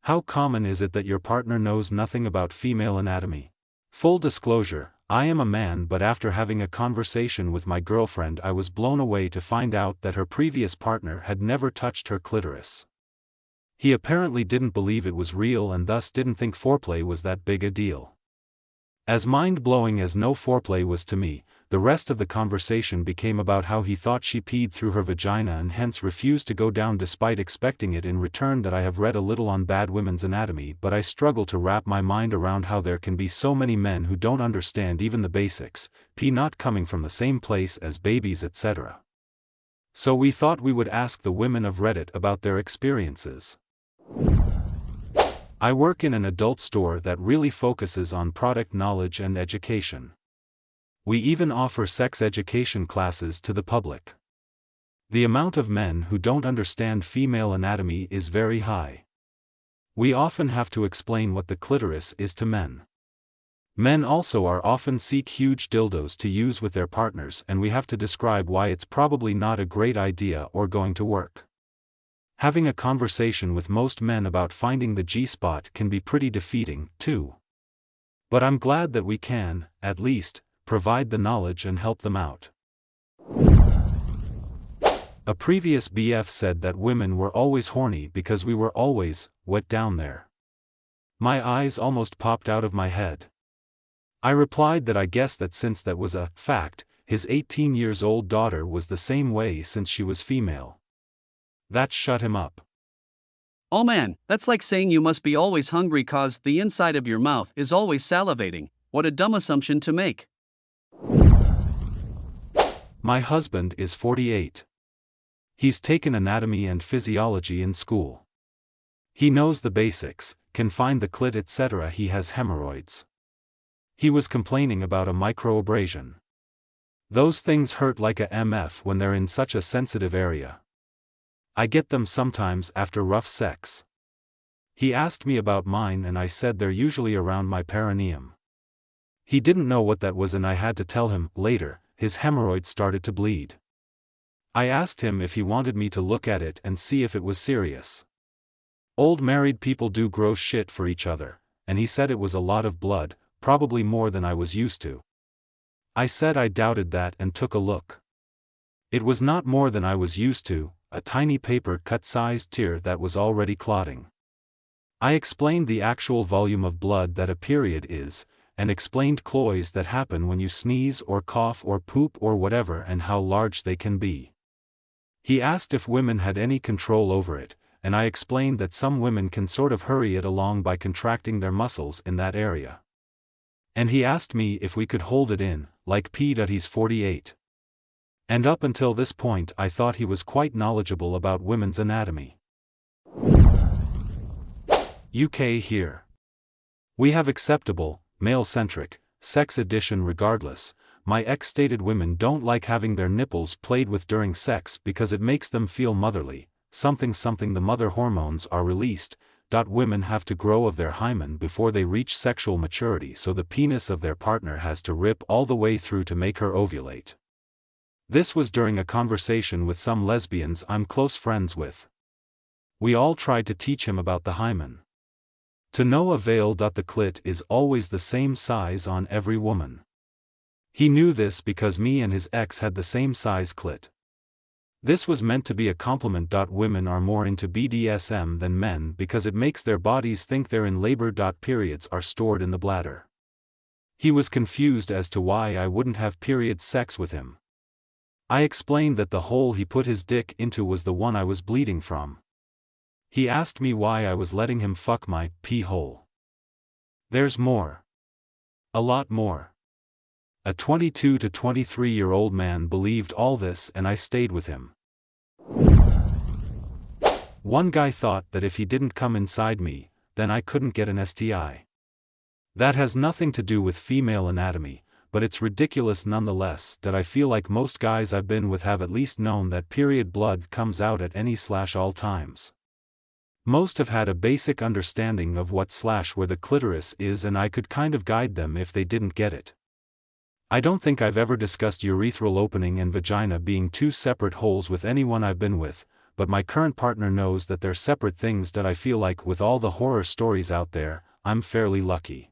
How common is it that your partner knows nothing about female anatomy? Full disclosure, I am a man, but after having a conversation with my girlfriend I was blown away to find out that her previous partner had never touched her clitoris. He apparently didn't believe it was real and thus didn't think foreplay was that big a deal. As mind-blowing as no foreplay was to me, the rest of the conversation became about how he thought she peed through her vagina and hence refused to go down despite expecting it in return. That I have read a little on bad women's anatomy, but I struggle to wrap my mind around how there can be so many men who don't understand even the basics, pee not coming from the same place as babies, etc. So we thought we would ask the women of Reddit about their experiences. I work in an adult store that really focuses on product knowledge and education. We even offer sex education classes to the public. The amount of men who don't understand female anatomy is very high. We often have to explain what the clitoris is to men. Men also are often seek huge dildos to use with their partners, and we have to describe why it's probably not a great idea or going to work. Having a conversation with most men about finding the G-spot can be pretty defeating, too. But I'm glad that we can, at least, provide the knowledge and help them out. A previous BF said that women were always horny because we were always wet down there. My eyes almost popped out of my head. I replied that I guessed that since that was a fact, his 18-year-old daughter was the same way since she was female. That shut him up. Oh man, that's like saying you must be always hungry cause the inside of your mouth is always salivating. What a dumb assumption to make. My husband is 48. He's taken anatomy and physiology in school. He knows the basics, can find the clit, etc. He has hemorrhoids. He was complaining about a microabrasion. Those things hurt like a MF when they're in such a sensitive area. I get them sometimes after rough sex. He asked me about mine and I said they're usually around my perineum. He didn't know what that was and I had to tell him. Later, his hemorrhoids started to bleed. I asked him if he wanted me to look at it and see if it was serious. Old married people do gross shit for each other, and he said it was a lot of blood, probably more than I was used to. I said I doubted that and took a look. It was not more than I was used to, a tiny paper-cut-sized tear that was already clotting. I explained the actual volume of blood that a period is, and explained cloys that happen when you sneeze or cough or poop or whatever and how large they can be. He asked if women had any control over it, and I explained that some women can sort of hurry it along by contracting their muscles in that area. And he asked me if we could hold it in, like pee. He's 48. And up until this point I thought he was quite knowledgeable about women's anatomy. UK here. We have acceptable, male-centric, sex edition regardless. My ex stated women don't like having their nipples played with during sex because it makes them feel motherly, something the mother hormones are released. Women have to grow of their hymen before they reach sexual maturity, so the penis of their partner has to rip all the way through to make her ovulate. This was during a conversation with some lesbians I'm close friends with. We all tried to teach him about the hymen. To no avail. The clit is always the same size on every woman. He knew this because me and his ex had the same size clit. This was meant to be a compliment. Women are more into BDSM than men because it makes their bodies think they're in labor. Periods are stored in the bladder. He was confused as to why I wouldn't have period sex with him. I explained that the hole he put his dick into was the one I was bleeding from. He asked me why I was letting him fuck my pee hole. There's more. A lot more. A 22 to 23-year-old man believed all this and I stayed with him. One guy thought that if he didn't come inside me, then I couldn't get an STI. That has nothing to do with female anatomy, but it's ridiculous nonetheless. That I feel like most guys I've been with have at least known that period blood comes out at any/all times. Most have had a basic understanding of what/where the clitoris is, and I could kind of guide them if they didn't get it. I don't think I've ever discussed urethral opening and vagina being two separate holes with anyone I've been with, but my current partner knows that they're separate things that I feel like with all the horror stories out there, I'm fairly lucky.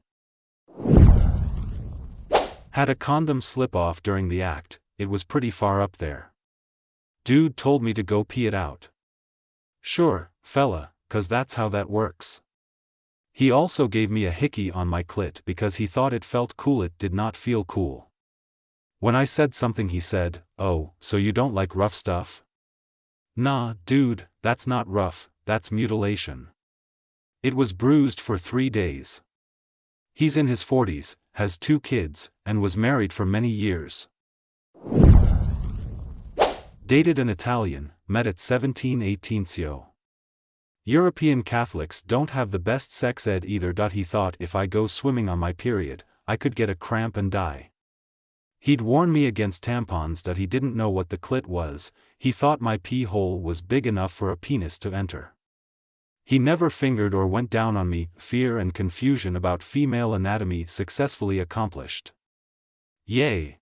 Had a condom slip off during the act, it was pretty far up there. Dude told me to go pee it out. Sure, fella, 'cause that's how that works. He also gave me a hickey on my clit because he thought it felt cool. It did not feel cool. When I said something he said, "Oh, so you don't like rough stuff?" Nah, dude, that's not rough, that's mutilation. It was bruised for 3 days. He's in his 40s, has 2 kids, and was married for many years. Dated an Italian, met at 17-18. European Catholics don't have the best sex ed either. He thought if I go swimming on my period, I could get a cramp and die. He'd warn me against tampons. He didn't know what the clit was. He thought my pee hole was big enough for a penis to enter. He never fingered or went down on me. Fear and confusion about female anatomy successfully accomplished. Yay!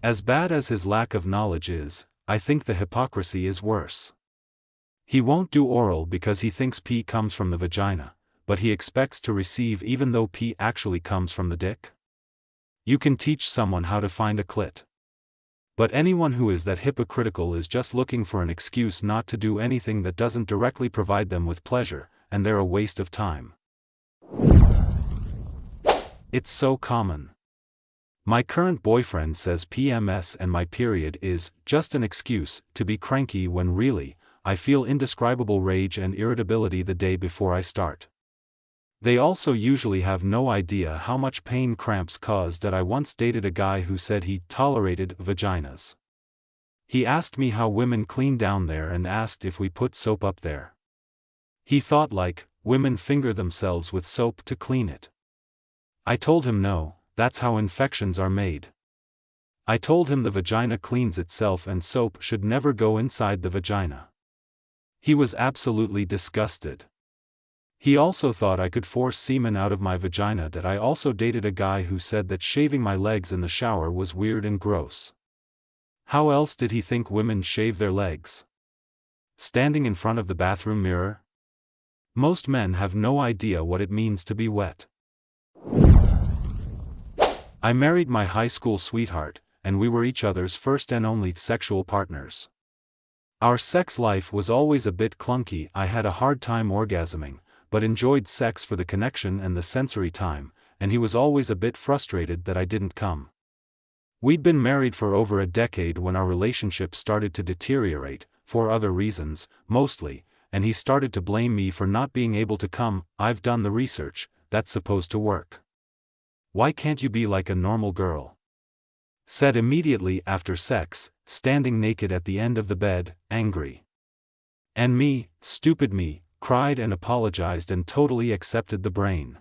As bad as his lack of knowledge is, I think the hypocrisy is worse. He won't do oral because he thinks pee comes from the vagina, but he expects to receive even though pee actually comes from the dick? You can teach someone how to find a clit. But anyone who is that hypocritical is just looking for an excuse not to do anything that doesn't directly provide them with pleasure, and they're a waste of time. It's so common. My current boyfriend says PMS and my period is just an excuse to be cranky when really, I feel indescribable rage and irritability the day before I start. They also usually have no idea how much pain cramps cause. I once dated a guy who said he tolerated vaginas. He asked me how women clean down there and asked if we put soap up there. He thought like, women finger themselves with soap to clean it. I told him no, that's how infections are made. I told him the vagina cleans itself and soap should never go inside the vagina. He was absolutely disgusted. He also thought I could force semen out of my vagina. I also dated a guy who said that shaving my legs in the shower was weird and gross. How else did he think women shave their legs? Standing in front of the bathroom mirror? Most men have no idea what it means to be wet. I married my high school sweetheart, and we were each other's first and only sexual partners. Our sex life was always a bit clunky. I had a hard time orgasming, but enjoyed sex for the connection and the sensory time, and he was always a bit frustrated that I didn't come. We'd been married for over a decade when our relationship started to deteriorate, for other reasons, mostly, and he started to blame me for not being able to come. I've done the research, that's supposed to work. Why can't you be like a normal girl? Said immediately after sex, standing naked at the end of the bed, angry. And me, stupid me, cried and apologized and totally accepted the brain.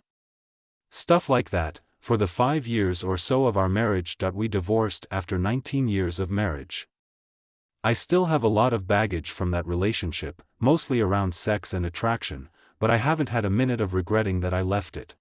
Stuff like that. For the 5 years or so of our marriage. We divorced after 19 years of marriage. I still have a lot of baggage from that relationship, mostly around sex and attraction, but I haven't had a minute of regretting that I left it.